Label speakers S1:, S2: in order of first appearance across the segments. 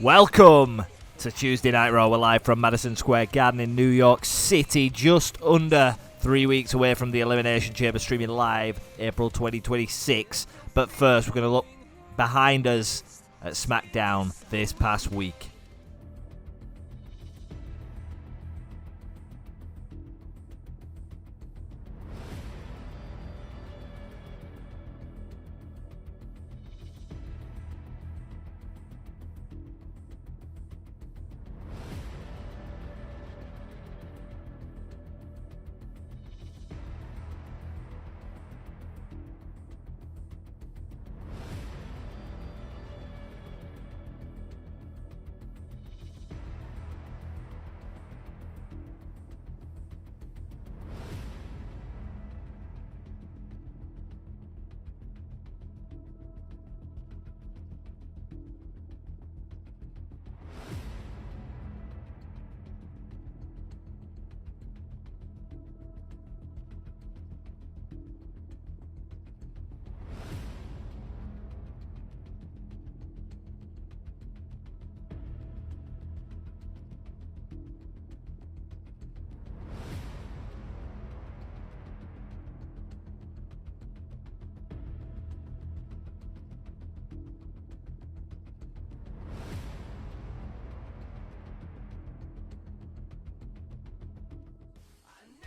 S1: Welcome to Tuesday Night Raw. We're live from Madison Square Garden in New York City, just under 3 weeks away from the Elimination Chamber, streaming live April 2026. But first, we're going to look behind us at Smackdown this past week.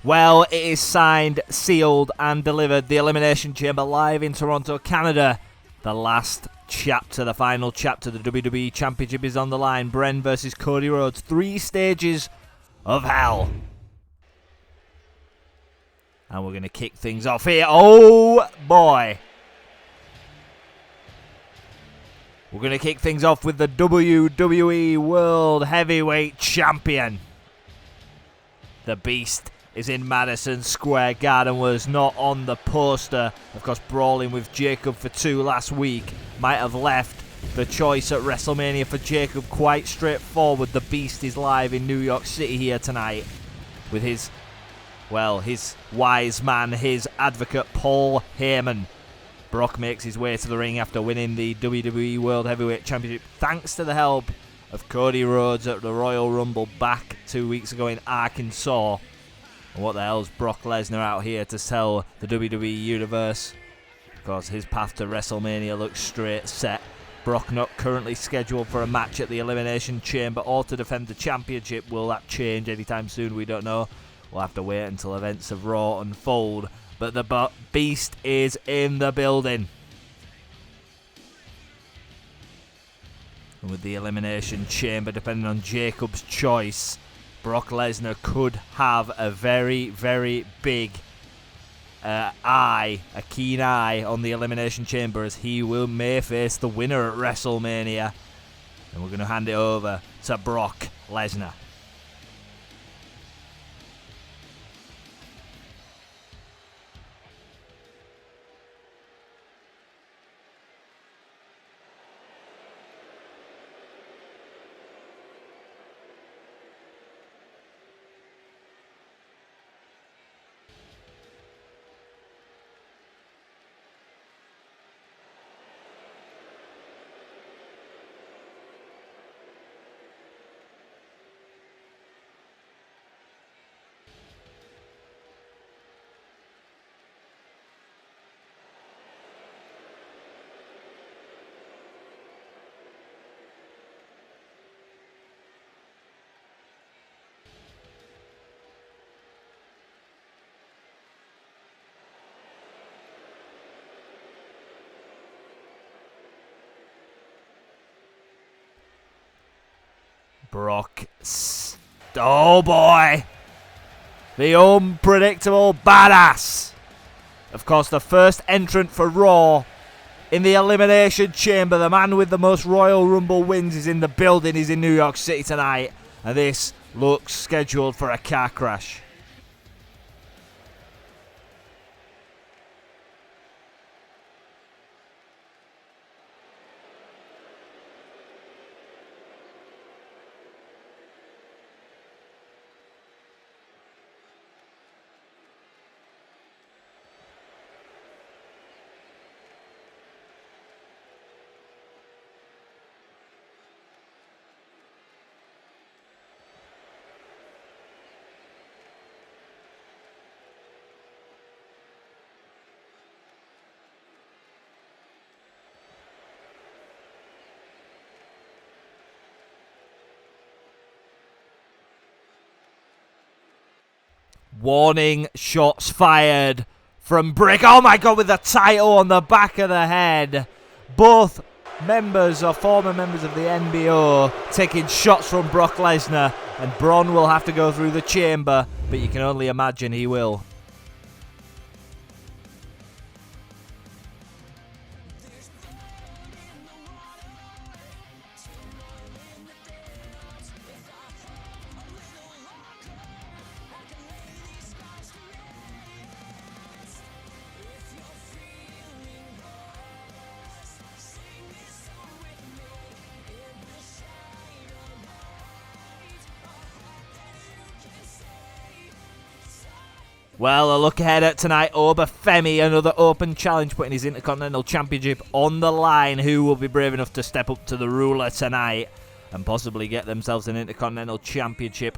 S1: Well, it is signed, sealed, and delivered. The Elimination Chamber live in Toronto, Canada. The last chapter, the final chapter, the WWE Championship is on the line. Bren versus Cody Rhodes. 3 stages of hell. And we're going to kick things off here. Oh, boy. We're going to kick things off with the WWE World Heavyweight Champion. The Beast is in Madison Square Garden, was not on the poster. Of course, brawling with Jacob Fatu last week might have left the choice at WrestleMania for Jacob quite straightforward. The Beast is live in New York City here tonight with his wise man, his advocate, Paul Heyman. Brock makes his way to the ring after winning the WWE World Heavyweight Championship thanks to the help of Cody Rhodes at the Royal Rumble back 2 weeks ago in Arkansas. And what the hell's Brock Lesnar out here to sell the WWE Universe? Of course, his path to WrestleMania looks straight set. Brock not currently scheduled for a match at the Elimination Chamber or to defend the championship. Will that change anytime soon? We don't know. We'll have to wait until events of Raw unfold. But the Beast is in the building. And with the Elimination Chamber, depending on Jacob's choice, Brock Lesnar could have a very, very big a keen eye on the Elimination Chamber, as he may face the winner at WrestleMania. And we're going to hand it over to Brock Lesnar. Brock, oh boy, the unpredictable badass. Of course, the first entrant for Raw in the Elimination Chamber. The man with the most Royal Rumble wins is in the building. He's in New York City tonight, and this looks scheduled for a car crash. Warning shots fired from Brick. Oh my god, with the title on the back of the head. Both members or former members of the NBO taking shots from Brock Lesnar, and Braun will have to go through the chamber, but you can only imagine he will. Well, a look ahead at tonight over Femi, another open challenge, putting his Intercontinental Championship on the line. Who will be brave enough to step up to the ruler tonight and possibly get themselves an Intercontinental Championship?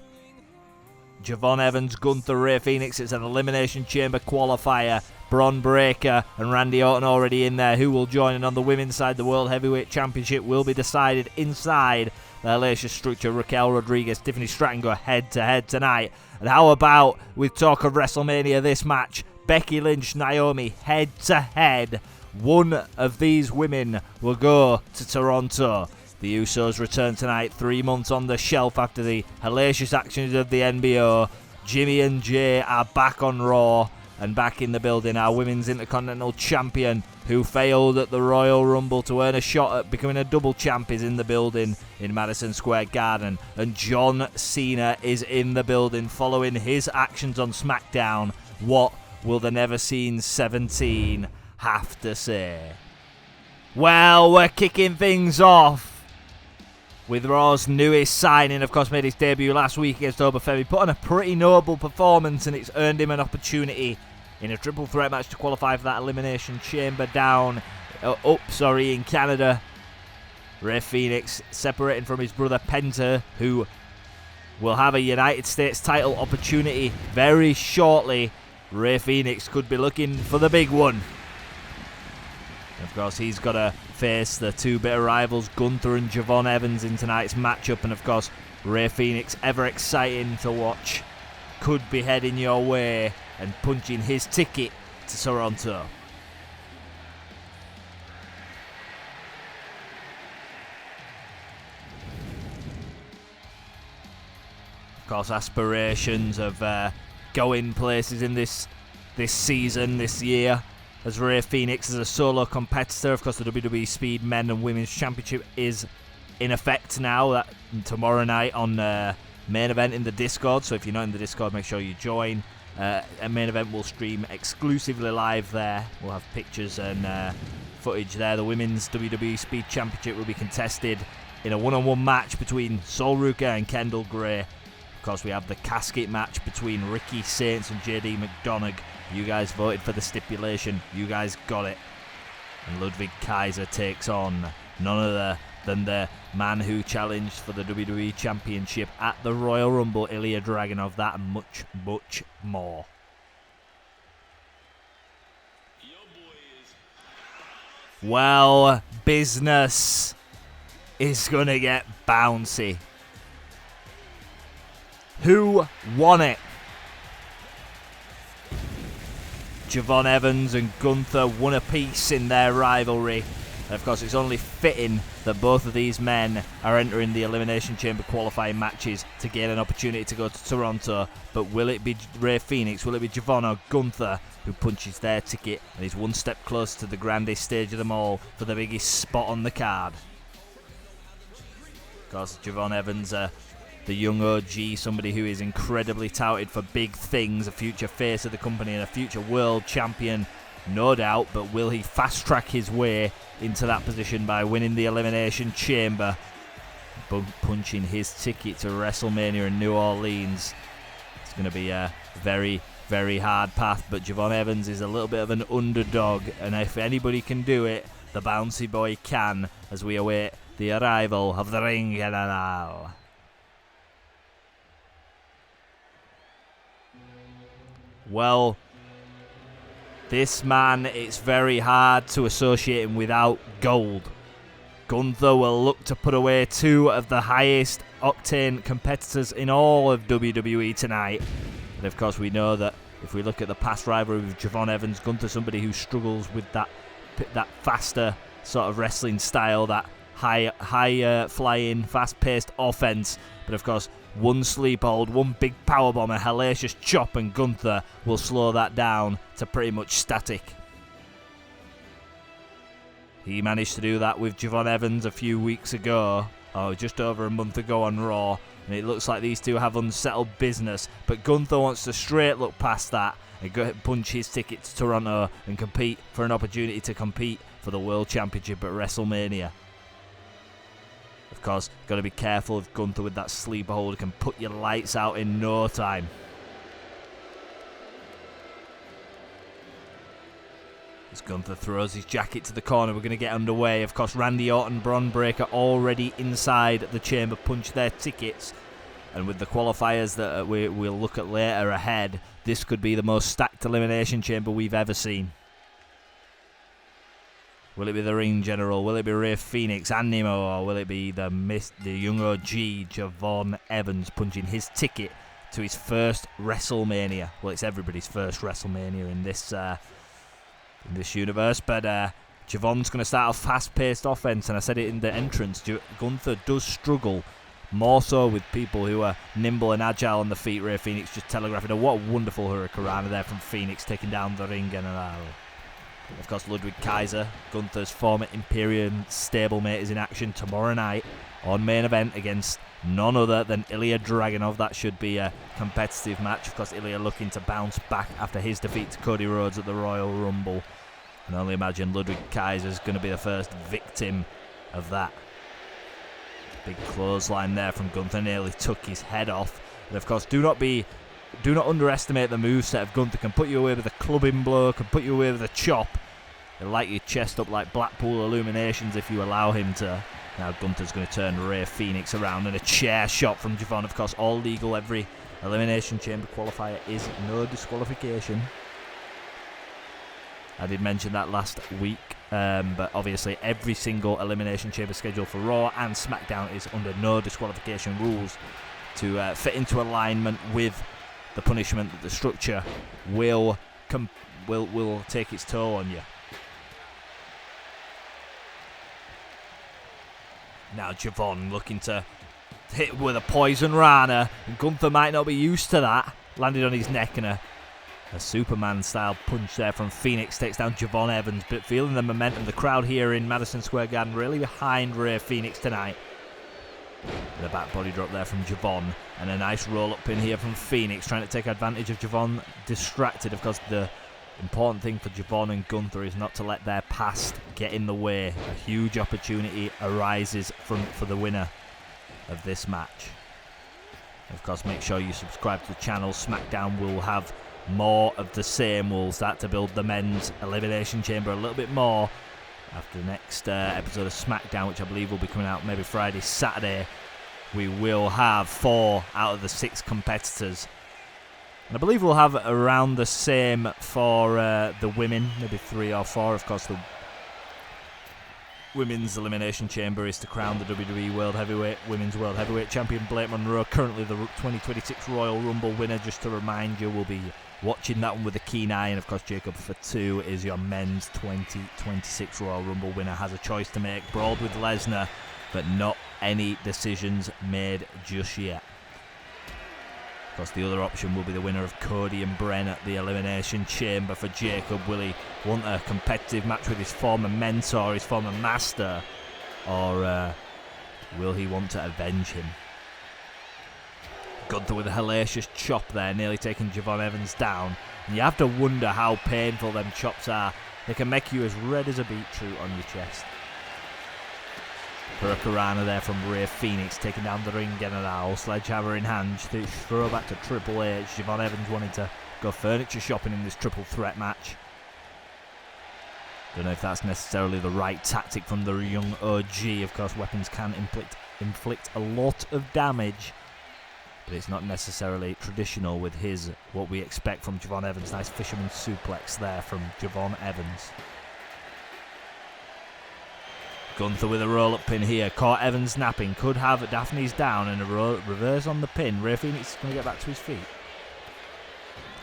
S1: Javon Evans, Gunther, Rey Fenix. It's an Elimination Chamber qualifier. Bron Breakker and Randy Orton already in there. Who will join? And on the women's side, the World Heavyweight Championship will be decided inside the hellacious structure. Raquel Rodriguez, Tiffany Stratton go head-to-head tonight. And how about, with talk of WrestleMania, this match? Becky Lynch, Naomi, head-to-head. One of these women will go to Toronto. The Usos return tonight, 3 months on the shelf after the hellacious actions of the NBO. Jimmy and Jay are back on Raw. And back in the building, our Women's Intercontinental Champion, who failed at the Royal Rumble to earn a shot at becoming a double champ, is in the building in Madison Square Garden. And John Cena is in the building following his actions on Smackdown. What will the never-seen 17 have to say? Well, we're kicking things off with Raw's newest signing. Of course, made his debut last week against Femi. Put on a pretty noble performance, and it's earned him an opportunity in a triple threat match to qualify for that Elimination Chamber down, in Canada. Rey Fenix separating from his brother Penta, who will have a United States title opportunity very shortly. Rey Fenix could be looking for the big one. Of course, he's got to face the two bitter rivals, Gunther and Javon Evans, in tonight's matchup. And of course, Rey Fenix, ever exciting to watch, could be heading your way and punching his ticket to Toronto. Of course, aspirations of going places in this season, this year, as Rey Fenix is a solo competitor. Of course, the WWE Speed Men and Women's Championship is in effect now. That tomorrow night on Main Event in the Discord. So if you're not in the Discord, make sure you join. A Main Event will stream exclusively live there. We'll have pictures and footage there. The Women's WWE Speed Championship will be contested in a one-on-one match between Sol Ruka and Kendall Gray. Of course, we have the casket match between Ricky Saints and JD McDonagh. You guys voted for the stipulation. You guys got it. And Ludwig Kaiser takes on none other than the man who challenged for the WWE Championship at the Royal Rumble, Ilya Dragunov. That and much, much more. Well, business is going to get bouncy. Who won it? Javon Evans and Gunther won a piece in their rivalry. And of course, it's only fitting that both of these men are entering the Elimination Chamber qualifying matches to gain an opportunity to go to Toronto. But will it be Rey Fenix, will it be Javon or Gunther who punches their ticket and is one step closer to the grandest stage of them all for the biggest spot on the card? Of course, Javon Evans, the young OG, somebody who is incredibly touted for big things, a future face of the company and a future world champion, no doubt. But will he fast track his way into that position by winning the Elimination Chamber, punching his ticket to WrestleMania in New Orleans? It's going to be a very, very hard path, but Javon Evans is a little bit of an underdog, and if anybody can do it, the bouncy boy can, as we await the arrival of the Ring General. Well, this man, it's very hard to associate him without gold. Gunther will look to put away two of the highest octane competitors in all of WWE tonight. And And of course, we know that if we look at the past rivalry with Javon Evans, Gunther, somebody who struggles with that faster sort of wrestling style, that high flying, fast-paced offense. But of course, one sleep hold, one big powerbomb, a hellacious chop, and Gunther will slow that down to pretty much static. He managed to do that with Javon Evans a few weeks ago, just over a month ago on Raw, and it looks like these two have unsettled business. But Gunther wants to straight look past that and go punch his ticket to Toronto and compete for an opportunity to compete for the World Championship at WrestleMania. Of course, got to be careful of Gunther with that sleeper hold. It can put your lights out in no time. As Gunther throws his jacket to the corner, we're going to get underway. Of course, Randy Orton, Braun Breaker already inside the chamber, punched their tickets. And with the qualifiers that we'll look at later ahead, this could be the most stacked Elimination Chamber we've ever seen. Will it be the Ring General? Will it be Rey Fenix and Nemo? Or will it be the young OG, Javon Evans, punching his ticket to his first WrestleMania? Well, it's everybody's first WrestleMania in this universe, but Javon's going to start a fast-paced offense, and I said it in the entrance. Gunther does struggle more so with people who are nimble and agile on the feet. Rey Fenix just telegraphing. What a wonderful hurricanrana there from Fenix, taking down the Ring General. Of course, Ludwig Kaiser, Gunther's former Imperium stablemate, is in action tomorrow night on main event against none other than Ilya Dragunov. That should be a competitive match. Of course, Ilya looking to bounce back after his defeat to Cody Rhodes at the Royal Rumble. And only imagine Ludwig Kaiser's going to be the first victim of that. Big clothesline there from Gunther, nearly took his head off. And of course, do not underestimate the moveset of Gunther. Can put you away with a clubbing blow, can put you away with a chop. He'll light your chest up like Blackpool Illuminations if you allow him to. Now Gunther's going to turn Rey Fenix around, and a chair shot from Javon. Of course, all legal. Every Elimination Chamber qualifier is no disqualification. I did mention that last week, but obviously every single Elimination Chamber scheduled for Raw and SmackDown is under no disqualification rules to fit into alignment with the punishment that the structure will take its toll on you. Now Javon looking to hit with a poison rana, and Gunther might not be used to that. Landed on his neck, and a Superman-style punch there from Fenix takes down Javon Evans. But feeling the momentum, the crowd here in Madison Square Garden really behind Rey Fenix tonight. And a back body drop there from Javon, and a nice roll-up pin here from Fenix, trying to take advantage of Javon distracted. Of course, the important thing for Javon and Gunther is not to let their past get in the way. A huge opportunity arises for the winner of this match. Of course, make sure you subscribe to the channel. SmackDown will have more of the same. We'll start to build the men's Elimination Chamber a little bit more after the next episode of SmackDown, which I believe will be coming out maybe Friday, Saturday. We will have 4 out of the 6 competitors. And I believe we'll have around the same for the women, maybe 3 or 4. Of course, the women's Elimination Chamber is to crown the WWE Women's World Heavyweight Champion Blake Monroe, currently the 2026 Royal Rumble winner. Just to remind you, we'll be watching that one with a keen eye. And of course, Jacob Fatu is your men's 2026 Royal Rumble winner. Has a choice to make, brawled with Lesnar, but not any decisions made just yet. Of course, the other option will be the winner of Cody and Bren at the Elimination Chamber. For Jacob, will he want a competitive match with his former mentor, his former master, or will he want to avenge him? Gunther with a hellacious chop there, nearly taking Javon Evans down. And you have to wonder how painful them chops are. They can make you as red as a beetroot on your chest. Hurricanrana there from Rey Fenix, taking down the Ring General, sledgehammer in hand, throw back to Triple H. Javon Evans wanting to go furniture shopping in this triple threat match. Don't know if that's necessarily the right tactic from the young OG. Of course, weapons can inflict a lot of damage, but it's not necessarily traditional with what we expect from Javon Evans. Nice fisherman suplex there from Javon Evans. Gunther with a roll-up pin here. Caught Evans napping. Could have Daphne's down and a reverse on the pin. Rey Fenix is going to get back to his feet.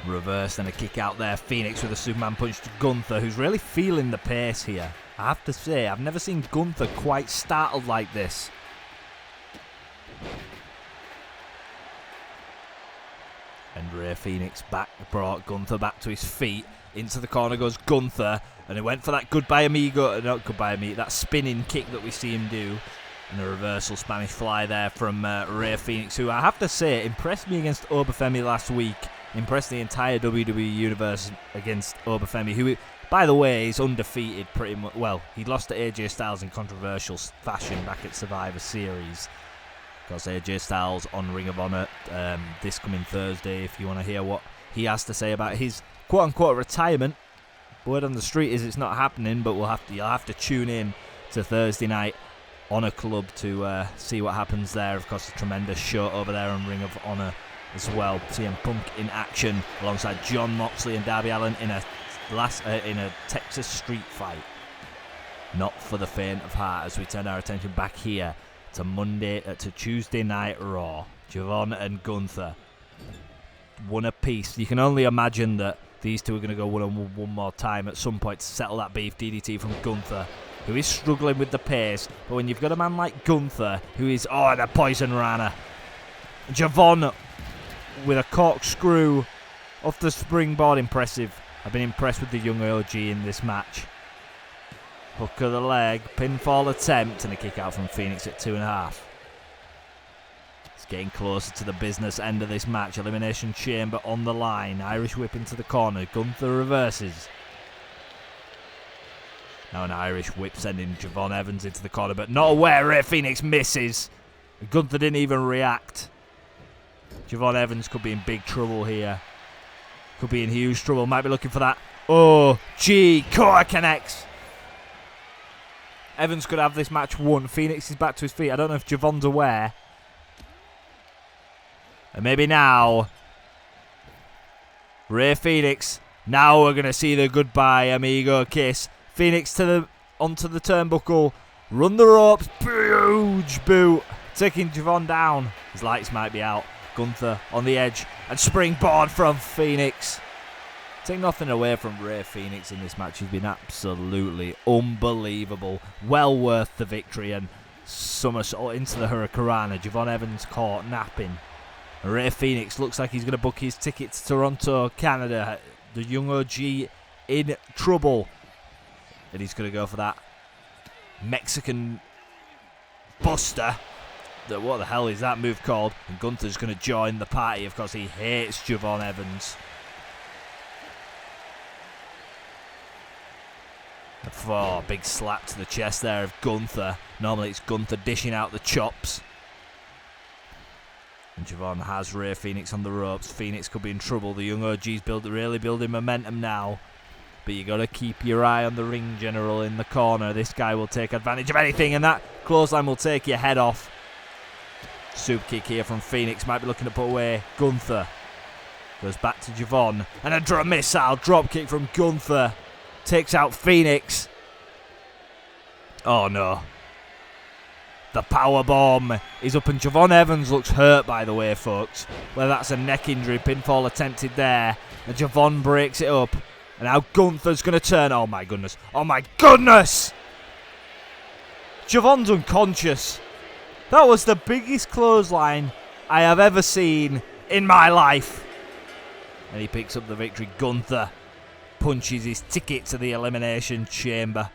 S1: Reverse and a kick out there. Fenix with a Superman punch to Gunther, who's really feeling the pace here. I have to say, I've never seen Gunther quite startled like this. And Rey Fenix brought Gunther back to his feet. Into the corner goes Gunther, and he went for that goodbye amigo, not goodbye amigo, that spinning kick that we see him do. And a reversal Spanish fly there from Rey Fenix, who I have to say impressed me against Femi last week. Impressed the entire WWE universe against Femi, who, by the way, is undefeated pretty much. Well, he lost to AJ Styles in controversial fashion back at Survivor Series. Because AJ Styles on Ring of Honor this coming Thursday, if you want to hear what he has to say about his quote-unquote retirement. Word on the street is it's not happening, but you'll have to tune in to Thursday night Honor Club to see what happens there. Of course, a tremendous show over there on Ring of Honor as well. CM Punk in action alongside Jon Moxley and Darby Allin in a Texas street fight. Not for the faint of heart, as we turn our attention back here to Tuesday Night Raw. Javon and Gunther, one apiece. You can only imagine that these two are going to go one more time at some point to settle that beef. DDT from Gunther, who is struggling with the pace. But when you've got a man like Gunther, who is, the poison rana. Javon with a corkscrew off the springboard, impressive. I've been impressed with the young OG in this match. Hook of the leg, pinfall attempt, and a kick out from Fenix at 2.5. It's getting closer to the business end of this match. Elimination Chamber on the line. Irish whip into the corner. Gunther reverses. Now an Irish whip sending Javon Evans into the corner, but not aware. Rey Fenix misses. Gunther didn't even react. Javon Evans could be in big trouble here. Could be in huge trouble. Might be looking for that. Core connects. Evans could have this match won. Fenix is back to his feet. I don't know if Javon's aware. And maybe now. Rey Fenix. Now we're going to see the goodbye amigo kiss. Fenix onto the turnbuckle. Run the ropes. Huge boot. Taking Javon down. His lights might be out. Gunther on the edge. And springboard from Fenix. Take nothing away from Rey Fenix in this match. He's been absolutely unbelievable. Well worth the victory. And somersault into the Hurricanrana. Javon Evans caught napping. Rey Fenix looks like he's going to book his ticket to Toronto, Canada. The young OG in trouble. And he's going to go for that Mexican Buster. What the hell is that move called? And Gunther's going to join the party. Of course, he hates Javon Evans. Big slap to the chest there of Gunther. Normally it's Gunther dishing out the chops. And Javon has Rey Fenix on the ropes. Fenix could be in trouble. The young OG's really building momentum now. But you got to keep your eye on the ring general in the corner. This guy will take advantage of anything, and that clothesline will take your head off. Super kick here from Fenix. Might be looking to put away Gunther. Goes back to Javon. And a missile drop kick from Gunther. Takes out Fenix. Oh no. The power bomb is up, and Javon Evans looks hurt, by the way, folks. Whether that's a neck injury, pinfall attempted there. And Javon breaks it up. And now Gunther's going to turn. Oh my goodness. Oh my goodness! Javon's unconscious. That was the biggest clothesline I have ever seen in my life. And he picks up the victory. Gunther punches his ticket to the Elimination Chamber.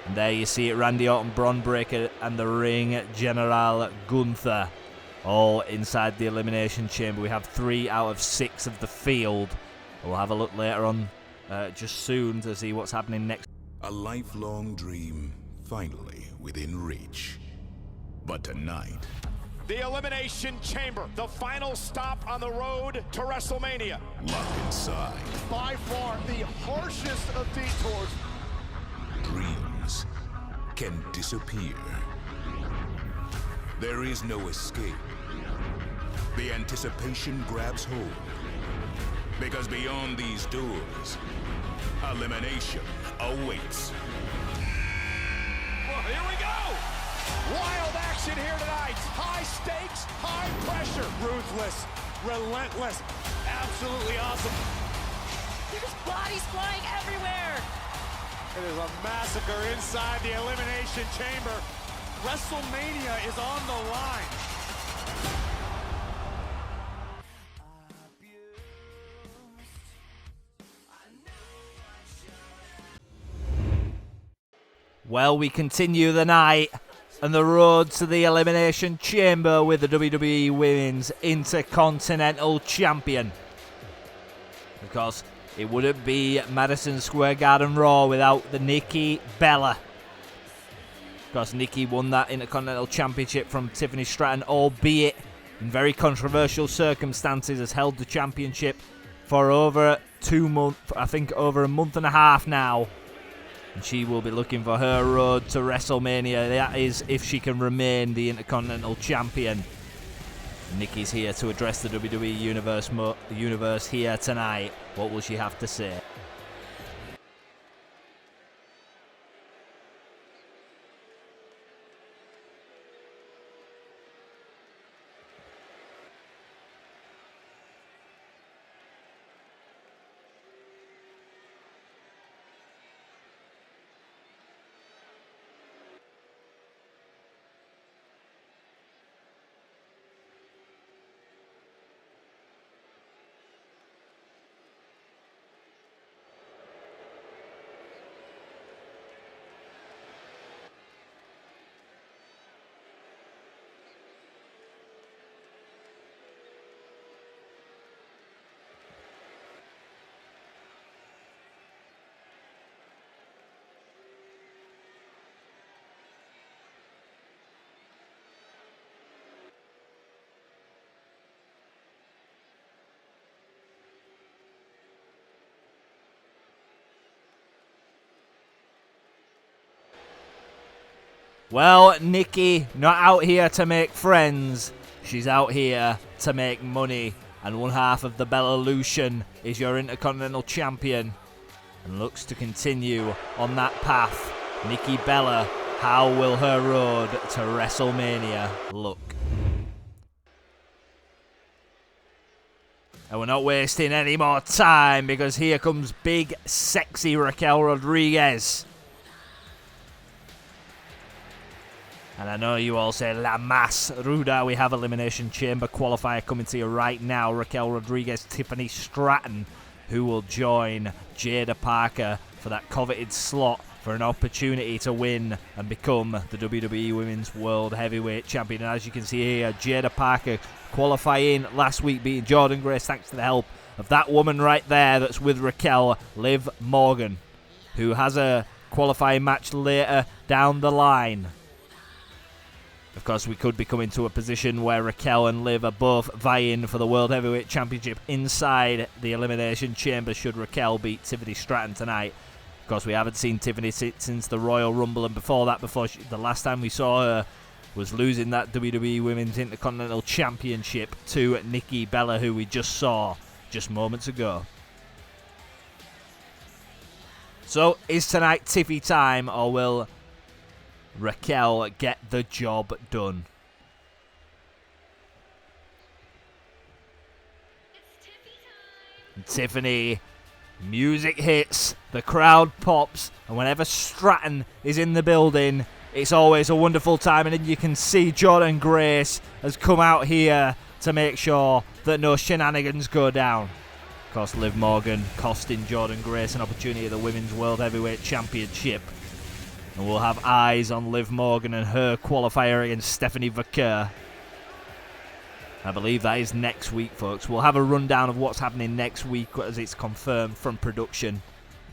S1: And there you see it, Randy Orton, Braun Breaker, and the Ring General Gunther, all inside the Elimination Chamber. We have 3 out of 6 of the field. We'll have a look later on, just soon, to see what's happening next.
S2: A lifelong dream, finally within reach. But tonight,
S3: the Elimination Chamber, the final stop on the road to WrestleMania.
S2: locked inside,
S3: By far the harshest of detours.
S2: dreams can disappear. There is no escape. The anticipation grabs hold. Because beyond these doors, elimination awaits.
S3: Well, here we go! Wild action here tonight. High stakes, high pressure. Ruthless, relentless, absolutely awesome.
S4: There's bodies flying everywhere.
S3: It is a massacre inside the Elimination Chamber. WrestleMania is on the line.
S1: Well, we continue the night and the road to the Elimination Chamber with the WWE Women's Intercontinental Champion. Of course, it wouldn't be Madison Square Garden Raw without the Nikki Bella. Of course, Nikki won that Intercontinental Championship from Tiffany Stratton, albeit in very controversial circumstances, has held the championship for over 2 months, I think over a month and a half now. And she will be looking for her road to WrestleMania. That is if she can remain the Intercontinental Champion. Nikki's here to address the WWE Universe here tonight. What will she have to say? Well, Nikki, not out here to make friends. She's out here to make money. And one half of the Bellalution is your Intercontinental Champion. And looks to continue on that path. Nikki Bella, how will her road to WrestleMania look? And we're not wasting any more time because here comes big, sexy Raquel Rodriguez. And I know you all say, La Mas Ruda. We have Elimination Chamber qualifier coming to you right now. Raquel Rodriguez, Tiffany Stratton, who will join Jada Parker for that coveted slot for an opportunity to win and become the WWE Women's World Heavyweight Champion. And as you can see here, Jada Parker qualifying last week, beating Jordynne Grace thanks to the help of that woman right there that's with Raquel, Liv Morgan, who has a qualifying match later down the line. Of course, we could be coming to a position where Raquel and Liv are both vying for the World Heavyweight Championship inside the Elimination Chamber should Raquel beat Tiffany Stratton tonight. Of course, we haven't seen Tiffany since the Royal Rumble, and before that, the last time we saw her was losing that WWE Women's Intercontinental Championship to Nikki Bella, who we just saw just moments ago. So, is tonight Tiffy time, or will Raquel get the job done? Tiffany, music hits, the crowd pops, and whenever Stratton is in the building, it's always a wonderful time. And then you can see Jordynne Grace has come out here to make sure that no shenanigans go down. Of course, Liv Morgan costing Jordynne Grace an opportunity at the Women's World Heavyweight Championship. And we'll have eyes on Liv Morgan and her qualifier against Stephanie Vaquer. I believe that is next week, folks. We'll have a rundown of what's happening next week as it's confirmed from production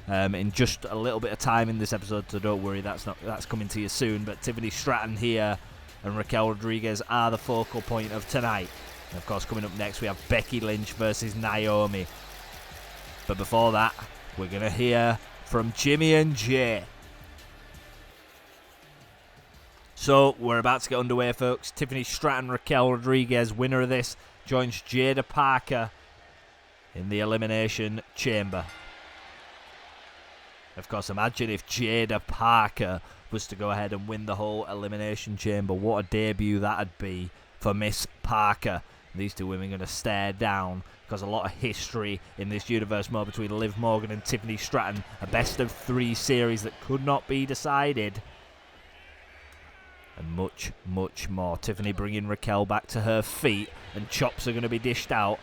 S1: in just a little bit of time in this episode, so don't worry, that's coming to you soon. But Tiffany Stratton here and Raquel Rodriguez are the focal point of tonight. And of course, coming up next, we have Becky Lynch versus Naomi. But before that, we're going to hear from Jimmy and Jay. So, we're about to get underway, folks. Tiffany Stratton, Raquel Rodriguez, winner of this, joins Jada Parker in the Elimination Chamber. Of course, imagine if Jada Parker was to go ahead and win the whole Elimination Chamber. What a debut that'd be for Miss Parker. These two women are going to stare down because a lot of history in this universe more between Liv Morgan and Tiffany Stratton. A best of 3 series that could not be decided. And much, much more. Tiffany bringing Raquel back to her feet, and chops are going to be dished out.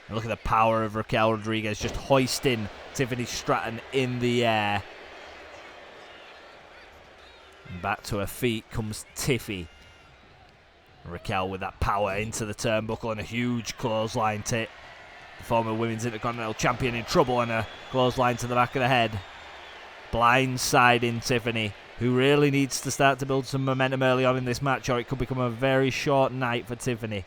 S1: And look at the power of Raquel Rodriguez just hoisting Tiffany Stratton in the air. And back to her feet comes Tiffy. Raquel with that power into the turnbuckle and a huge clothesline to the former Women's Intercontinental Champion in trouble, and a clothesline to the back of the head. Blindsiding Tiffany, who really needs to start to build some momentum early on in this match, or it could become a very short night for Tiffany.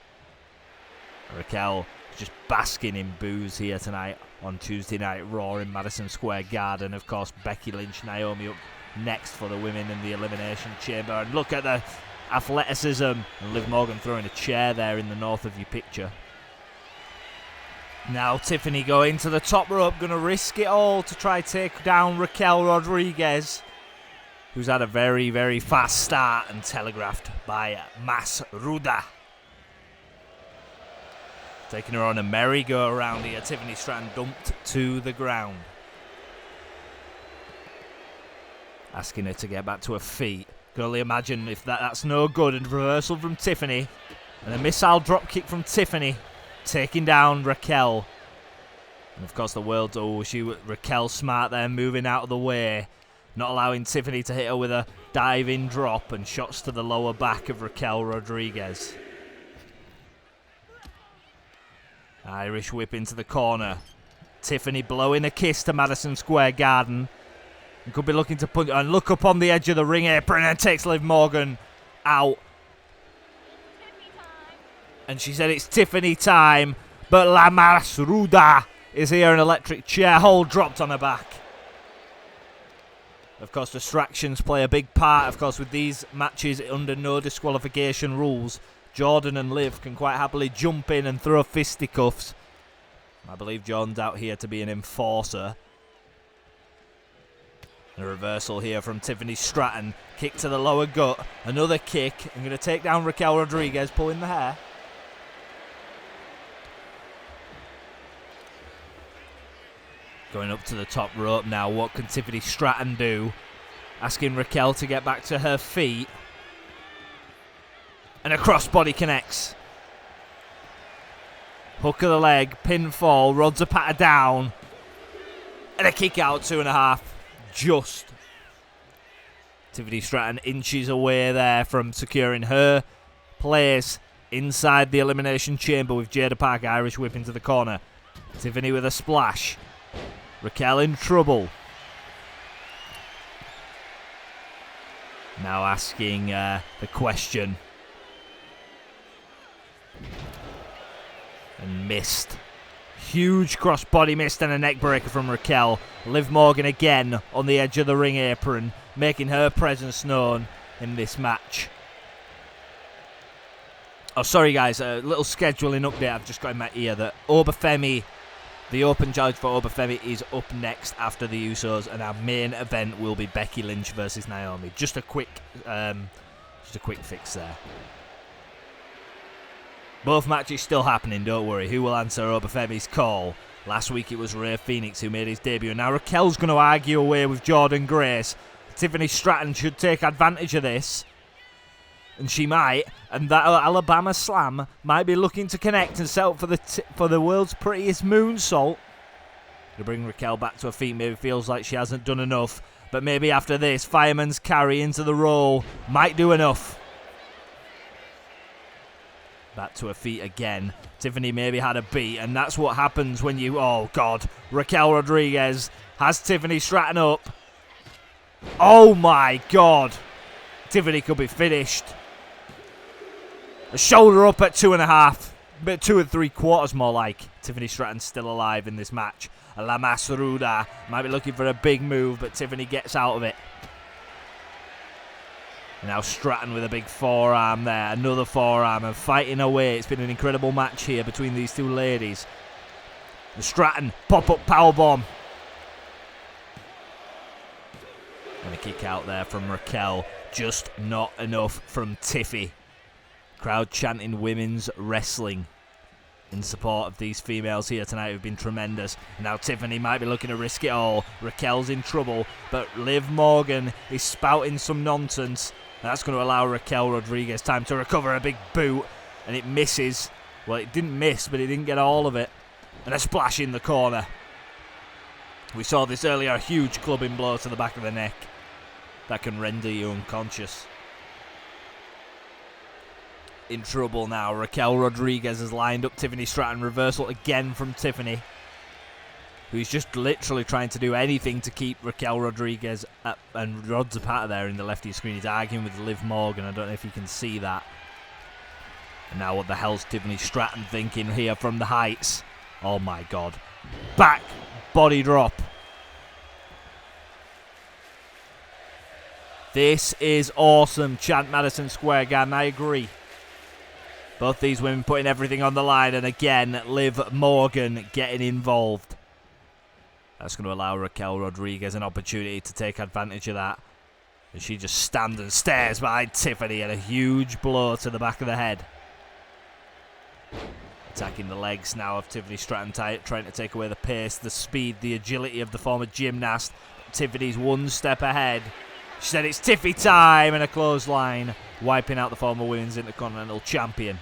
S1: Raquel just basking in boos here tonight on Tuesday Night Raw in Madison Square Garden. Of course, Becky Lynch, Naomi up next for the women in the Elimination Chamber. And look at the athleticism, and Liv Morgan throwing a chair there in the north of your picture. Now Tiffany going to the top rope, going to risk it all to try take down Raquel Rodriguez, who's had a very, very fast start and telegraphed by Mas Ruda. Taking her on a merry-go-round here, Tiffany Stratton dumped to the ground. Asking her to get back to her feet. Can only imagine if that's no good. And reversal from Tiffany. And a missile drop kick from Tiffany. Taking down Raquel. And of course the world, Raquel smart there, moving out of the way. Not allowing Tiffany to hit her with a diving drop, and shots to the lower back of Raquel Rodriguez. Irish whip into the corner. Tiffany blowing a kiss to Madison Square Garden. And could be looking to punch, and look up on the edge of the ring apron and takes Liv Morgan out. And she said it's Tiffany time, but La Masruda is here, an electric chair hold dropped on her back. Of course, distractions play a big part, of course, with these matches under no disqualification rules. Jordan and Liv can quite happily jump in and throw fisticuffs. I believe Jordan's out here to be an enforcer. A reversal here from Tiffany Stratton. Kick to the lower gut. Another kick. I'm going to take down Raquel Rodriguez, pulling the hair. Going up to the top rope now. What can Tiffany Stratton do? Asking Raquel to get back to her feet. And a crossbody connects. Hook of the leg. Pinfall. Rods a patter down. And a kick out, 2.5. Just. Tiffany Stratton inches away there from securing her place inside the Elimination Chamber with Jada Parker Irish whip into the corner. Tiffany with a splash. Raquel in trouble. Now asking the question. And missed. Huge crossbody missed, and a neck breaker from Raquel. Liv Morgan again on the edge of the ring apron, making her presence known in this match. Oh, sorry guys, a little scheduling update I've just got in my ear that Femi, the open challenge for Femi is up next after the Usos, and our main event will be Becky Lynch versus Naomi. Just a quick fix there. Both matches still happening, don't worry. Who will answer Femi's call? Last week it was Fenix who made his debut. Now Raquel's going to argue away with Jordan Grace. Tiffany Stratton should take advantage of this. And she might. And that Alabama Slam might be looking to connect and set up for the world's prettiest moonsault. To bring Raquel back to her feet. Maybe feels like she hasn't done enough. But maybe after this, fireman's carry into the roll might do enough. Back to her feet again. Tiffany maybe had a beat, and that's what happens when you... Oh, God. Raquel Rodriguez has Tiffany Stratton up. Oh, my God. Tiffany could be finished. A shoulder up at 2.5. But 2 3/4 more like. Tiffany Stratton's still alive in this match. La Masruda might be looking for a big move, but Tiffany gets out of it. Now Stratton with a big forearm there. Another forearm and fighting away. It's been an incredible match here between these two ladies. The Stratton pop-up powerbomb. And a kick out there from Raquel. Just not enough from Tiffy. Crowd chanting women's wrestling. in support of these females here tonight who've been tremendous. And now Tiffany might be looking to risk it all. Raquel's in trouble, but Liv Morgan is spouting some nonsense. That's going to allow Raquel Rodriguez time to recover a big boot, and it misses. Well, it didn't miss, but it didn't get all of it. And a splash in the corner. We saw this earlier, a huge clubbing blow to the back of the neck. That can render you unconscious. In trouble now. Raquel Rodriguez has lined up Tiffany Stratton. Reversal again from Tiffany, who's just literally trying to do anything to keep Raquel Rodriguez up, and Rod Zapata there in the left of your screen. He's arguing with Liv Morgan. I don't know if you can see that. And now what the hell's Tiffany Stratton thinking here from the heights? Oh my god. Back body drop. This is awesome. Chant Madison Square Garden. I agree. Both these women putting everything on the line, and again, Liv Morgan getting involved. That's going to allow Raquel Rodriguez an opportunity to take advantage of that. And she just stands and stares behind Tiffany, and a huge blow to the back of the head. Attacking the legs now of Tiffany Stratton, trying to take away the pace, the speed, the agility of the former gymnast. Tiffany's one step ahead. She said it's Tiffy time, and a clothesline, wiping out the former Women's Intercontinental Champion.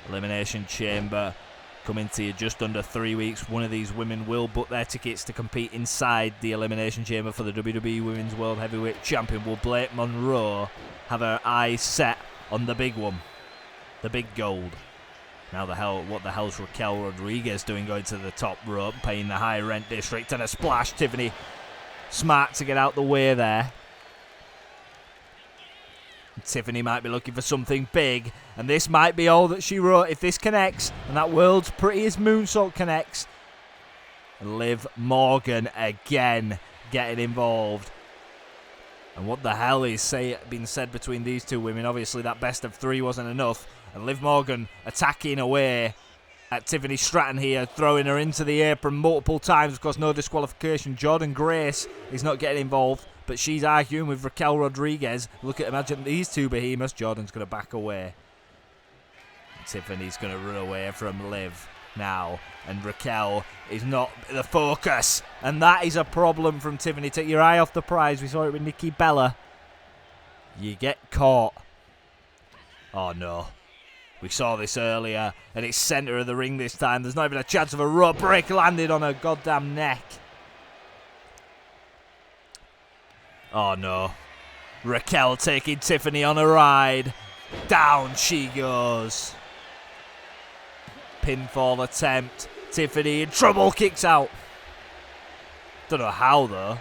S1: Elimination Chamber coming to you just under 3 weeks. One of these women will book their tickets to compete inside the Elimination Chamber for the WWE Women's World Heavyweight Champion. Will Blake Monroe have her eyes set on the big one? The big gold. Now what the hell's Raquel Rodriguez doing going to the top rope, paying the high rent district, and a splash. Tiffany smart to get out the way there. Tiffany might be looking for something big, and this might be all that she wrote. If this connects, and that world's prettiest moonsault connects, Liv Morgan again getting involved. And what the hell is being said between these two women? Obviously that best of three wasn't enough, and Liv Morgan attacking away at Tiffany Stratton here, throwing her into the apron multiple times. Of course, no disqualification. Jordan Grace is not getting involved, but she's arguing with Raquel Rodriguez. Imagine these two behemoths. Jordan's going to back away. Tiffany's going to run away from Liv now, and Raquel is not the focus, and that is a problem from Tiffany. Take your eye off the prize. We saw it with Nikki Bella. You get caught. Oh no. We saw this earlier, and it's centre of the ring this time. There's not even a chance of a rope break landed on her goddamn neck. Oh no. Raquel taking Tiffany on a ride. Down she goes. Pinfall attempt. Tiffany in trouble, kicks out. Don't know how though.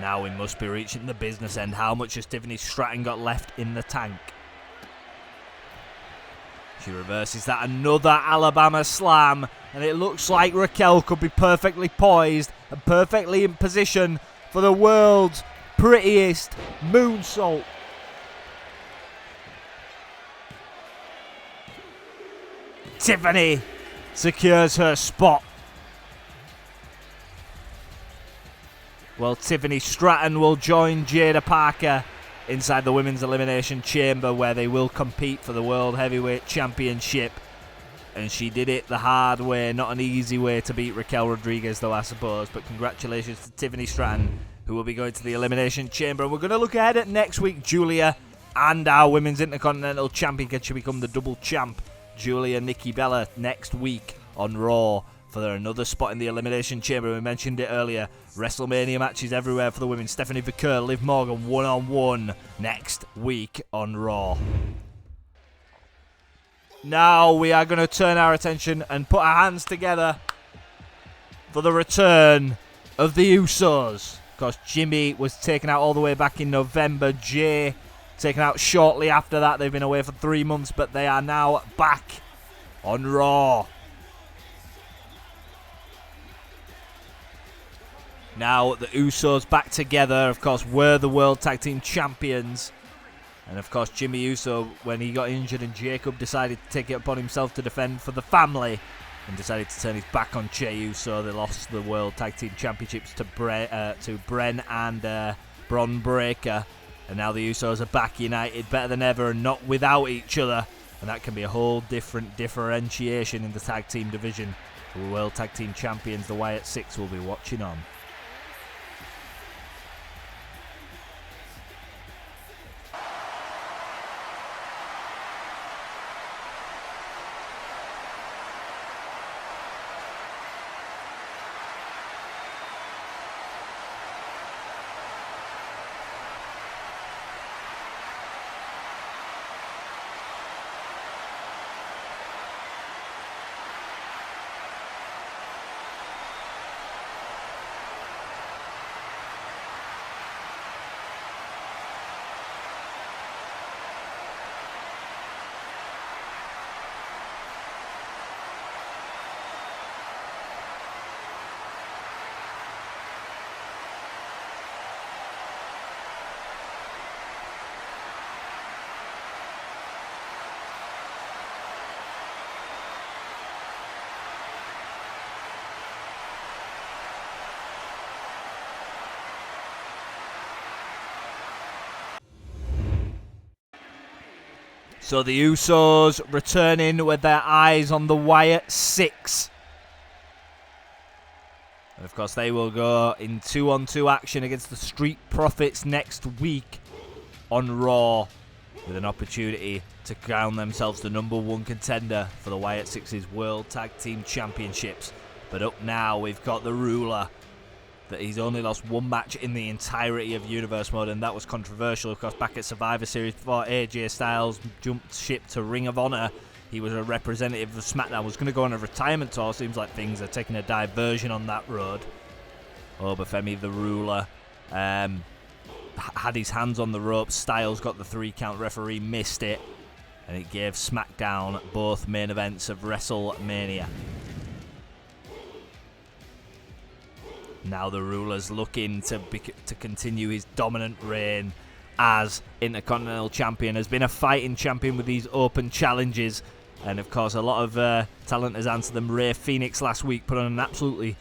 S1: Now we must be reaching the business end. How much has Tiffany Stratton got left in the tank? She reverses that. Another Alabama slam. And it looks like Raquel could be perfectly poised and perfectly in position for the world's prettiest moonsault. Tiffany secures her spot. Well, Tiffany Stratton will join Jada Parker inside the Women's Elimination Chamber, where they will compete for the World Heavyweight Championship. And she did it the hard way, not an easy way to beat Raquel Rodriguez, though, I suppose. But congratulations to Tiffany Stratton, who will be going to the Elimination Chamber. And we're going to look ahead at next week. Julia and our Women's Intercontinental Champion can she become the double champ. Julia Nikki Bella next week on Raw for another spot in the Elimination Chamber. We mentioned it earlier. WrestleMania matches everywhere for the women. Stephanie Vaquer, Liv Morgan, one-on-one next week on Raw. Now we are going to turn our attention and put our hands together for the return of the Usos. Of course, Jimmy was taken out all the way back in November. Jay taken out shortly after that. They've been away for 3 months, but they are now back on Raw. Now the Usos back together, of course, were the World Tag Team Champions. And of course, Jimmy Uso, when he got injured and Jacob decided to take it upon himself to defend for the family, and decided to turn his back on Jey Uso. They lost the World Tag Team Championships to Bren and Bron Breakker. And now the Usos are back united, better than ever, and not without each other. And that can be a whole different differentiation in the tag team division. The World Tag Team Champions, the Wyatt Sicks, will be watching on. So the Usos returning with their eyes on the Wyatt Sicks. And of course they will go in 2-on-2 action against the Street Profits next week on Raw, with an opportunity to crown themselves the #1 contender for the Wyatt Sicks' World Tag Team Championships. But up now we've got the Ruler, that he's only lost one match in the entirety of Universe Mode, and that was controversial, of course, back at Survivor Series before AJ Styles jumped ship to Ring of Honor. He was a representative of SmackDown, was going to go on a retirement tour. Seems like things are taking a diversion on that road. Oh, but Femi, the Ruler, had his hands on the ropes. Styles got the 3-count, referee missed it, and it gave SmackDown both main events of WrestleMania. Now the Ruler's looking to continue his dominant reign as Intercontinental Champion. Has been a fighting champion with these open challenges. And of course a lot of talent has answered them. Fenix last week put on an absolutely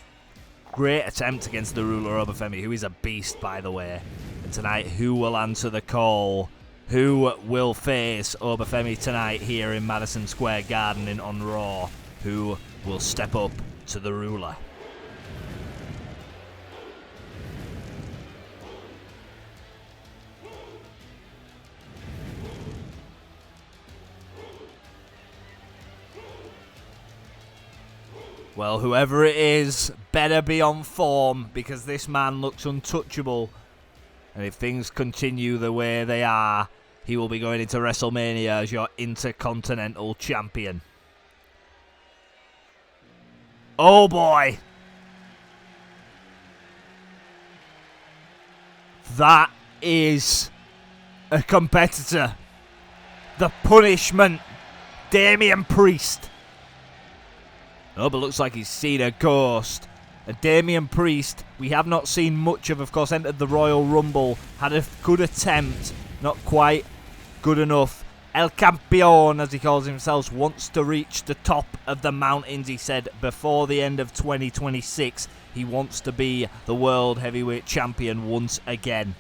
S1: great attempt against the Ruler over Femi, who is a beast, by the way. And tonight, who will answer the call? Who will face Obafemi tonight here in Madison Square Garden on Raw? Who will step up to the Ruler? Well, whoever it is, better be on form, because this man looks untouchable. And if things continue the way they are, he will be going into WrestleMania as your Intercontinental Champion. Oh boy! That is a competitor. The Punishment, Damian Priest. Oh, but looks like he's seen a ghost. And Damian Priest, we have not seen much of course, entered the Royal Rumble. Had a good attempt, not quite good enough. El Campeón, as he calls himself, wants to reach the top of the mountains, he said, before the end of 2026. He wants to be the World Heavyweight Champion once again.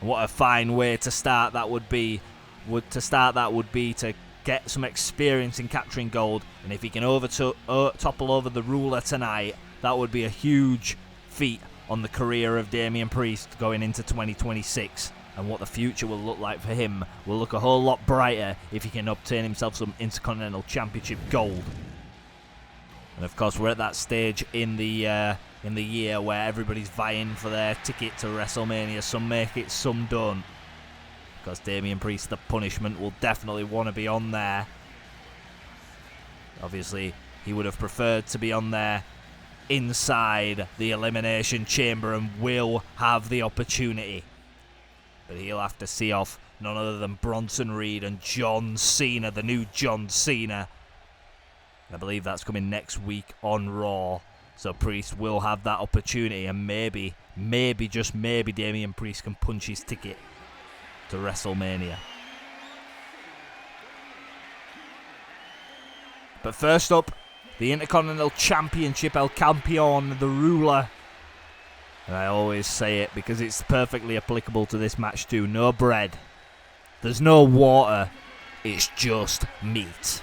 S1: And what a fine way to start that would be. To get some experience in capturing gold, and if he can topple over the Ruler tonight, that would be a huge feat on the career of Damian Priest going into 2026. And what the future will look like for him will look a whole lot brighter if he can obtain himself some Intercontinental Championship gold. And of course, we're at that stage in the year where everybody's vying for their ticket to WrestleMania. Some make it, some don't. Because Damian Priest, the Punishment, will definitely want to be on there. Obviously, he would have preferred to be on there inside the Elimination Chamber and will have the opportunity. But he'll have to see off none other than Bronson Reed and John Cena, the new John Cena. I believe that's coming next week on Raw. So Priest will have that opportunity, and maybe, just maybe, Damian Priest can punch his ticket to WrestleMania. But first up, the Intercontinental Championship, El Campeón, the ruler. And I always say it because it's perfectly applicable to this match too. No bread. There's no water. It's just meat.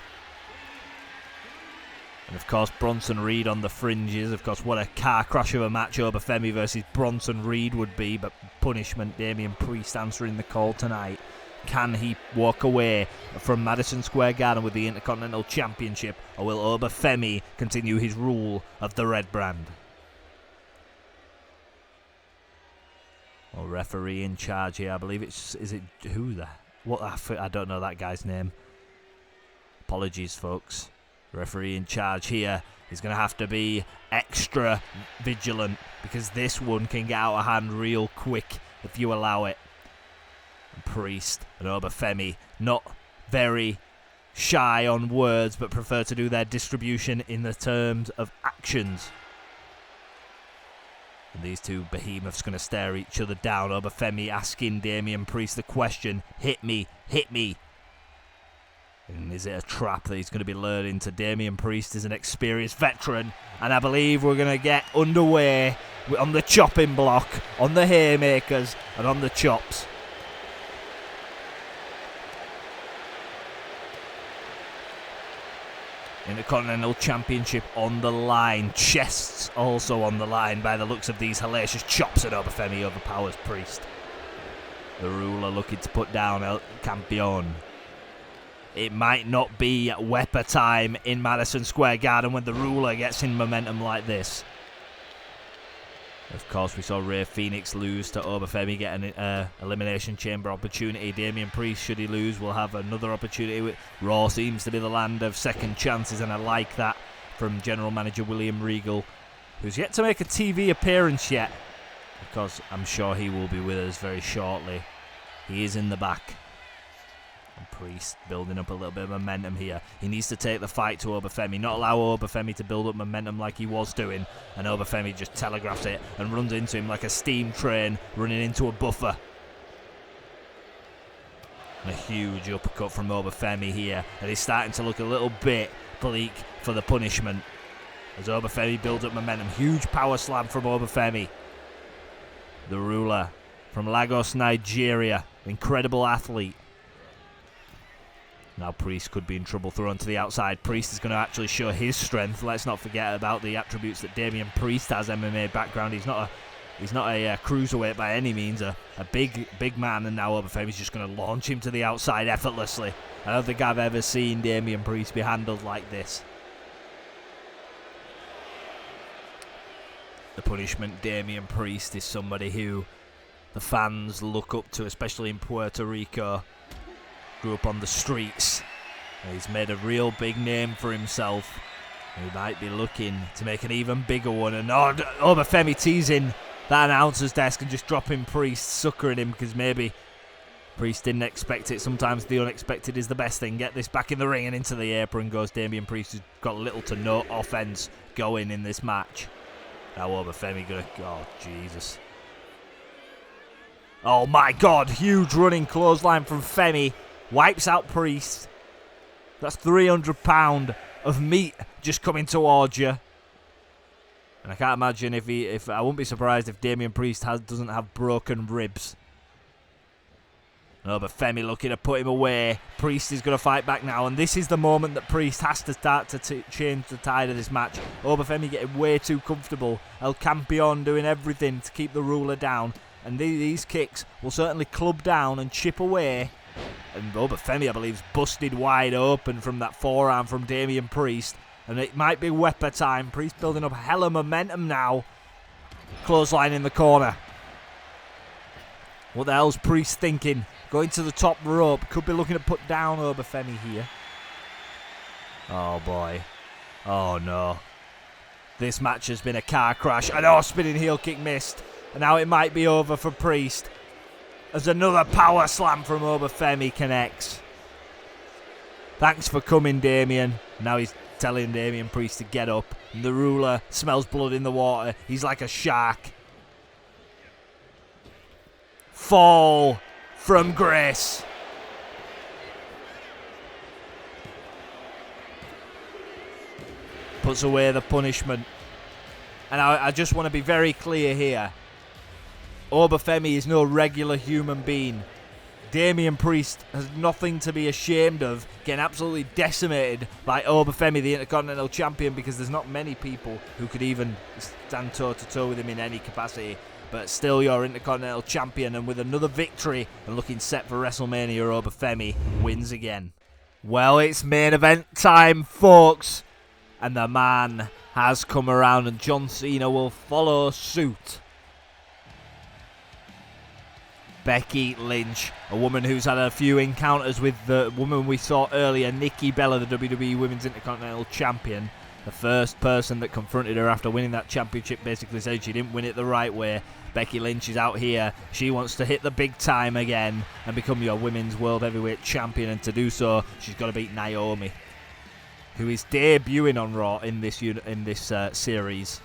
S1: And of course, Bronson Reed on the fringes. Of course, what a car crash of a match Femi versus Bronson Reed would be. But punishment, Damian Priest answering the call tonight. Can he walk away from Madison Square Garden with the Intercontinental Championship? Or will Femi continue his rule of the red brand? Well, referee in charge here. I believe it's... Is it... Who the... What? I don't know that guy's name. Apologies, folks. Referee in charge here is going to have to be extra vigilant because this one can get out of hand real quick if you allow it. And Priest and Femi not very shy on words but prefer to do their distribution in the terms of actions. And these two behemoths going to stare each other down. Femi asking Damian Priest the question, hit me, hit me. And is it a trap that he's going to be lured into? Damian Priest is an experienced veteran, and I believe we're going to get underway on the chopping block, on the haymakers, and on the chops. Intercontinental Championship on the line, chests also on the line by the looks of these hellacious chops, and Femi overpowers Priest. The ruler looking to put down El Campeón. It might not be Wepa time in Madison Square Garden when the ruler gets in momentum like this. Of course, we saw Fenix lose to Femi, get an Elimination Chamber opportunity. Damian Priest, should he lose, will have another opportunity. Raw seems to be the land of second chances, and I like that from General Manager William Regal, who's yet to make a TV appearance yet, because I'm sure he will be with us very shortly. He is in the back. And Priest building up a little bit of momentum here. He needs to take the fight to Femi, not allow Femi to build up momentum like he was doing. And Femi just telegraphs it and runs into him like a steam train running into a buffer. And a huge uppercut from Femi here. And he's starting to look a little bit bleak for the punishment. As Femi builds up momentum. Huge power slam from Femi. The ruler from Lagos, Nigeria. Incredible athlete. Now Priest could be in trouble, thrown to the outside. Priest is going to actually show his strength. Let's not forget about the attributes that Damian Priest has. MMA background. He's not a cruiserweight by any means. A big man, and now Femi's just going to launch him to the outside effortlessly. I don't think I've ever seen Damian Priest be handled like this. The punishment, Damian Priest is somebody who the fans look up to, especially in Puerto Rico. Grew up on the streets. He's made a real big name for himself. He might be looking to make an even bigger one. And Femi teasing that announcer's desk and just dropping Priest, suckering him because maybe Priest didn't expect it. Sometimes the unexpected is the best thing. Get this back in the ring, and into the apron goes Damian Priest, who's got little to no offense going in this match. Now Femi gonna... Oh, Jesus. Oh, my God. Huge running clothesline from Femi. Wipes out Priest. That's 300 pounds of meat just coming towards you. And I can't imagine if I wouldn't be surprised if Damian Priest doesn't have broken ribs. No, but Femi looking to put him away. Priest is going to fight back now, and this is the moment that Priest has to start to change the tide of this match. Femi getting way too comfortable. El Campeón doing everything to keep the ruler down, and these kicks will certainly club down and chip away. And Femi, I believe, is busted wide open from that forearm from Damian Priest. And it might be Wepa time. Priest building up a hell of momentum now. Clothesline in the corner. What the hell's Priest thinking? Going to the top rope. Could be looking to put down Femi here. Oh, boy. Oh, no. This match has been a car crash. And spinning heel kick missed. And now it might be over for Priest. As another power slam from Femi connects. Thanks for coming, Damian. Now he's telling Damian Priest to get up. And the ruler smells blood in the water. He's like a shark. Fall from grace. puts away the punishment. And I just want to be very clear here. Femi is no regular human being. Damian Priest has nothing to be ashamed of, getting absolutely decimated by Femi, the Intercontinental Champion, because there's not many people who could even stand toe-to-toe with him in any capacity. But still, your Intercontinental Champion, and with another victory and looking set for WrestleMania, Femi wins again. Well, it's main event time, folks. And the man has come around, and John Cena will follow suit. Becky Lynch, a woman who's had a few encounters with the woman we saw earlier, Nikki Bella, the WWE Women's Intercontinental Champion. The first person that confronted her after winning that championship basically said she didn't win it the right way. Becky Lynch is out here. She wants to hit the big time again and become your Women's World Heavyweight Champion, and to do so, she's got to beat Naomi, who is debuting on Raw in this series.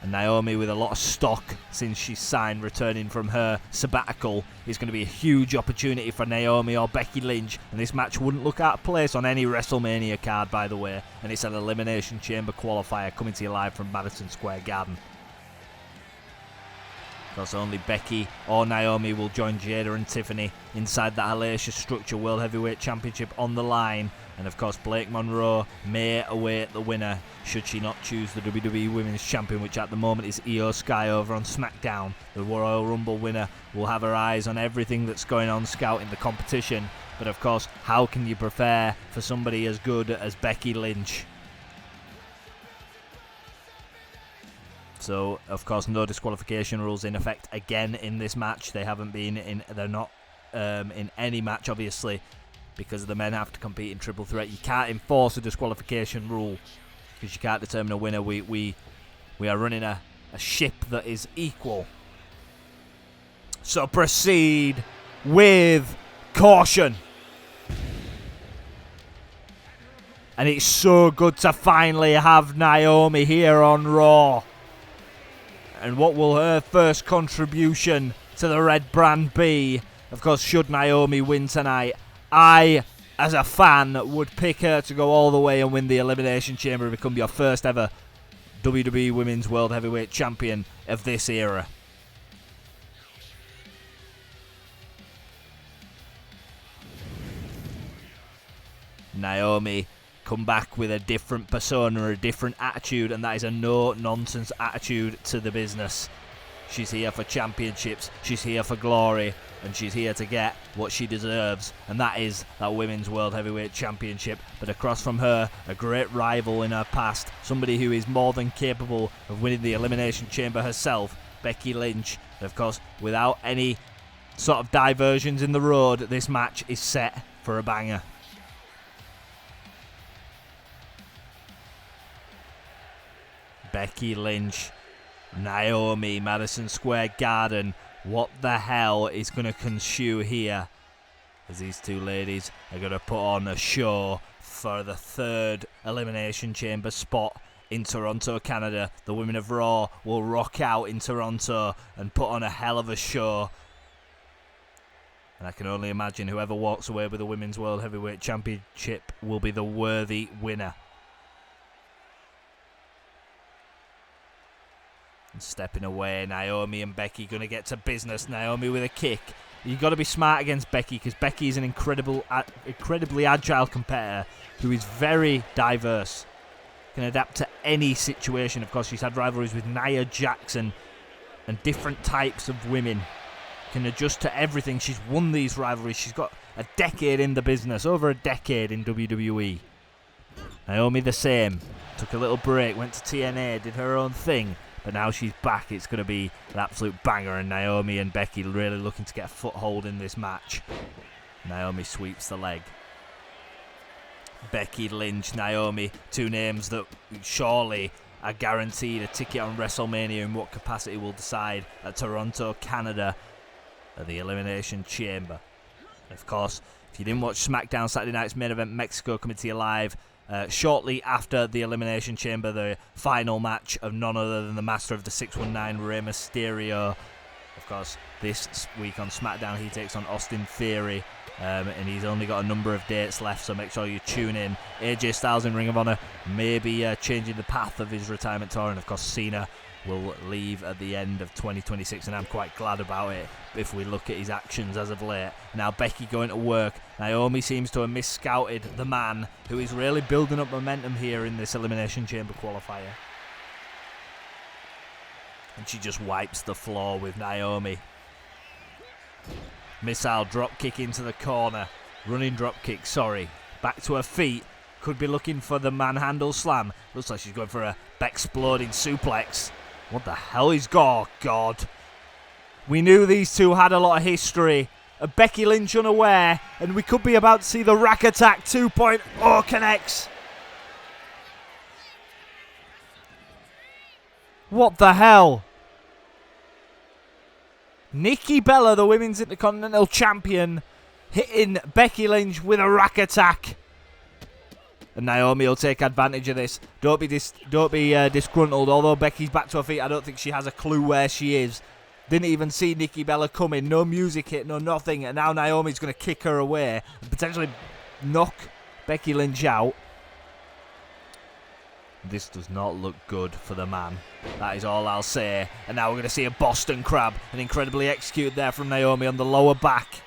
S1: And Naomi, with a lot of stock since she's signed, returning from her sabbatical, is going to be a huge opportunity for Naomi or Becky Lynch. And this match wouldn't look out of place on any WrestleMania card, by the way. And it's an Elimination Chamber qualifier coming to you live from Madison Square Garden. Because only Becky or Naomi will join Jada and Tiffany inside that hellacious structure. World Heavyweight Championship on the line. And of course, Blake Monroe may await the winner should she not choose the WWE Women's Champion, which at the moment is Io Sky over on Smackdown. The Royal Rumble winner will have her eyes on everything that's going on scouting the competition. But of course, how can you prepare for somebody as good as Becky Lynch? So, of course, no disqualification rules in effect again in this match. They haven't been in. They're not in any match, obviously, because the men have to compete in triple threat. You can't enforce a disqualification rule because you can't determine a winner. We are running a ship that is equal. So proceed with caution. And it's so good to finally have Naomi here on Raw. And what will her first contribution to the red brand be? Of course, should Naomi win tonight, I, as a fan, would pick her to go all the way and win the Elimination Chamber and become your first ever WWE Women's World Heavyweight Champion of this era. Naomi come back with a different persona, a different attitude, and that is a no-nonsense attitude to the business. She's here for championships, she's here for glory, and she's here to get what she deserves, and that is that Women's World Heavyweight Championship. But across from her, a great rival in her past, somebody who is more than capable of winning the Elimination Chamber herself, Becky Lynch. And of course, without any sort of diversions in the road, this match is set for a banger. Becky Lynch, Naomi, Madison Square Garden. What the hell is going to ensue here? As these two ladies are going to put on a show for the third Elimination Chamber spot in Toronto, Canada. The women of Raw will rock out in Toronto and put on a hell of a show. And I can only imagine whoever walks away with the Women's World Heavyweight Championship will be the worthy winner. Stepping away, Naomi and Becky going to get to business. Naomi with a kick. You've got to be smart against Becky because Becky is an incredibly agile competitor who is very diverse. Can adapt to any situation. Of course, she's had rivalries with Nia Jackson and different types of women. Can adjust to everything. She's won these rivalries. She's got a decade in the business, over a decade in WWE. Naomi the same. Took a little break, went to TNA, did her own thing. But now she's back, it's going to be an absolute banger, and Naomi and Becky really looking to get a foothold in this match. Naomi sweeps the leg. Becky Lynch, Naomi, two names that surely are guaranteed a ticket on WrestleMania. In what capacity we'll decide at Toronto, Canada, at the Elimination Chamber. Of course, if you didn't watch SmackDown Saturday night's main event, Mexico coming to you live. Shortly after the Elimination Chamber, the final match of none other than the Master of the 619, Rey Mysterio, Of course, this week on SmackDown, he takes on Austin Theory, and he's only got a number of dates left, so make sure you tune in. AJ Styles in Ring of Honor may be changing the path of his retirement tour, and of course, Cena will leave at the end of 2026, and I'm quite glad about it if we look at his actions as of late. Now Becky going to work. Naomi seems to have mis-scouted the man who is really building up momentum here in this Elimination Chamber qualifier. And she just wipes the floor with Naomi. Missile drop kick into the corner. Running drop kick, sorry. Back to her feet. Could be looking for the manhandle slam. Looks like she's going for a exploding suplex. What the hell is God? God. We knew these two had a lot of history. Becky Lynch unaware, and we could be about to see the Rack Attack 2.0 connects. What the hell? Nikki Bella, the Women's Intercontinental Champion, hitting Becky Lynch with a Rack Attack. And Naomi will take advantage of this. Don't be disgruntled. Although Becky's back to her feet, I don't think she has a clue where she is. Didn't even see Nikki Bella coming. No music hit, no nothing. And now Naomi's going to kick her away and potentially knock Becky Lynch out. This does not look good for the man. That is all I'll say. And now we're going to see a Boston Crab. And incredibly executed there from Naomi on the lower back.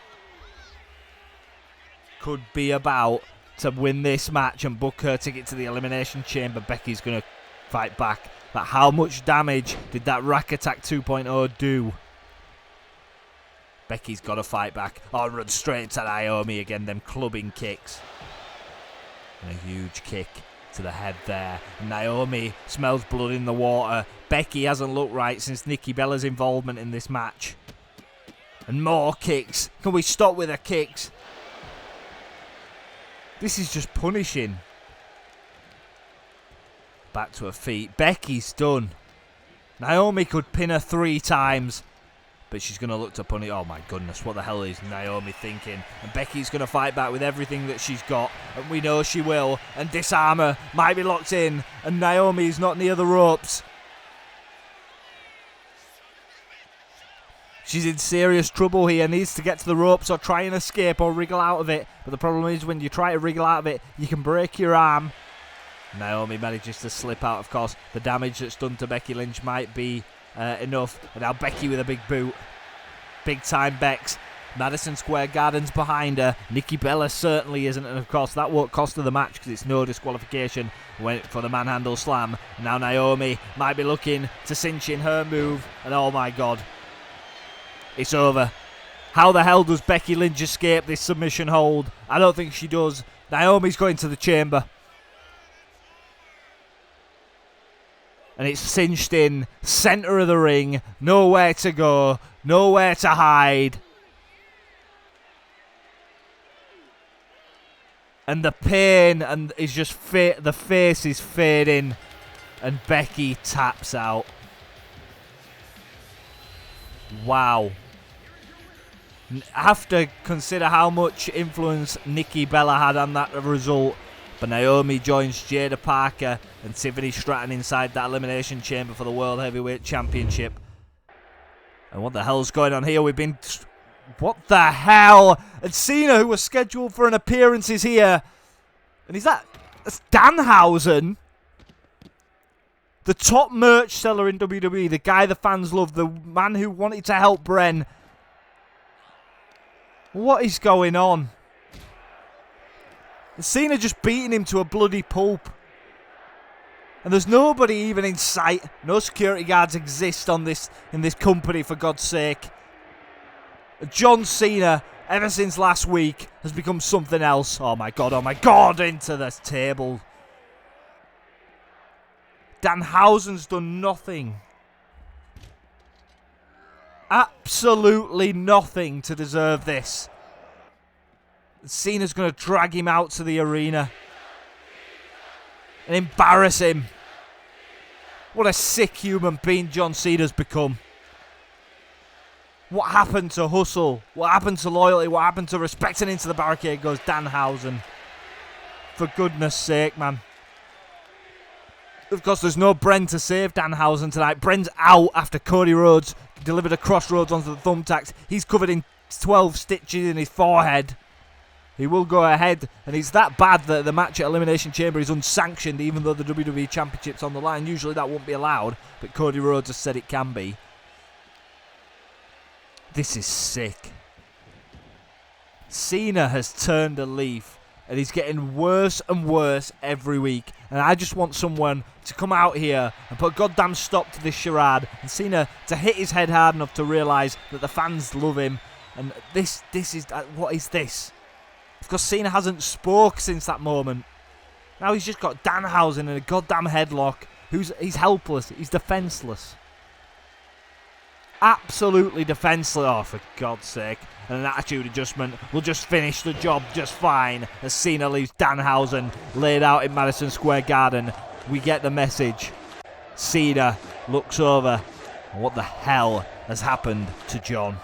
S1: Could be about to win this match and book her ticket to the Elimination Chamber. Becky's going to fight back. But how much damage did that Rack Attack 2.0 do? Becky's got to fight back. Oh, run straight to Naomi again. Them clubbing kicks. And a huge kick to the head there. Naomi smells blood in the water. Becky hasn't looked right since Nikki Bella's involvement in this match. And more kicks. Can we stop with the kicks? This is just punishing. Back to her feet. Becky's done. Naomi could pin her 3 times. But she's going to look to punish. Oh my goodness, what the hell is Naomi thinking? And Becky's going to fight back with everything that she's got. And we know she will. And disarm her. Might be locked in. And Naomi's not near the ropes. She's in serious trouble here. Needs to get to the ropes or try and escape or wriggle out of it. But the problem is when you try to wriggle out of it, you can break your arm. Naomi manages to slip out, of course. The damage that's done to Becky Lynch might be enough. And now Becky with a big boot. Big time Bex. Madison Square Garden's behind her. Nikki Bella certainly isn't. And of course that won't cost her the match because it's no disqualification. Went for the manhandle slam. Now Naomi might be looking to cinch in her move. And oh my god. It's over. How the hell does Becky Lynch escape this submission hold? I don't think she does. Naomi's going to the chamber. And it's cinched in. Centre of the ring. Nowhere to go. Nowhere to hide. And the pain and is just the face is fading. And Becky taps out. Wow. I have to consider how much influence Nikki Bella had on that result. But Naomi joins Jada Parker and Tiffany Stratton inside that Elimination Chamber for the World Heavyweight Championship. And what the hell's going on here? What the hell? And Cena, who was scheduled for an appearance, is here. And that's Danhausen. The top merch seller in WWE. The guy the fans love. The man who wanted to help Bren. What is going on? Cena just beating him to a bloody pulp. And there's nobody even in sight. No security guards exist in this company, for God's sake. John Cena, ever since last week, has become something else. Oh my god, into the table. Danhausen's done nothing. Absolutely nothing to deserve this. Cena's going to drag him out to the arena and embarrass him. What a sick human being John Cena's become. What happened to hustle? What happened to loyalty? What happened to respecting into the barricade goes Danhausen. For goodness sake, man. Of course, there's no Bren to save Danhausen tonight. Bren's out after Cody Rhodes delivered a crossroads onto the thumbtacks. He's covered in 12 stitches in his forehead. He will go ahead, and it's that bad that the match at Elimination Chamber is unsanctioned, even though the WWE Championship's on the line. Usually that won't be allowed, but Cody Rhodes has said it can be. This is sick. Cena has turned a leaf, and he's getting worse and worse every week. And I just want someone to come out here and put a goddamn stop to this charade, and Cena to hit his head hard enough to realise that the fans love him. And this is, what is this? Because Cena hasn't spoke since that moment. Now he's just got Danhausen in a goddamn headlock. He's helpless. He's defenceless. Absolutely defenceless. Oh, for God's sake. And an attitude adjustment will just finish the job just fine as Cena leaves Danhausen laid out in Madison Square Garden. We get the message. Cena looks over. What the hell has happened to John?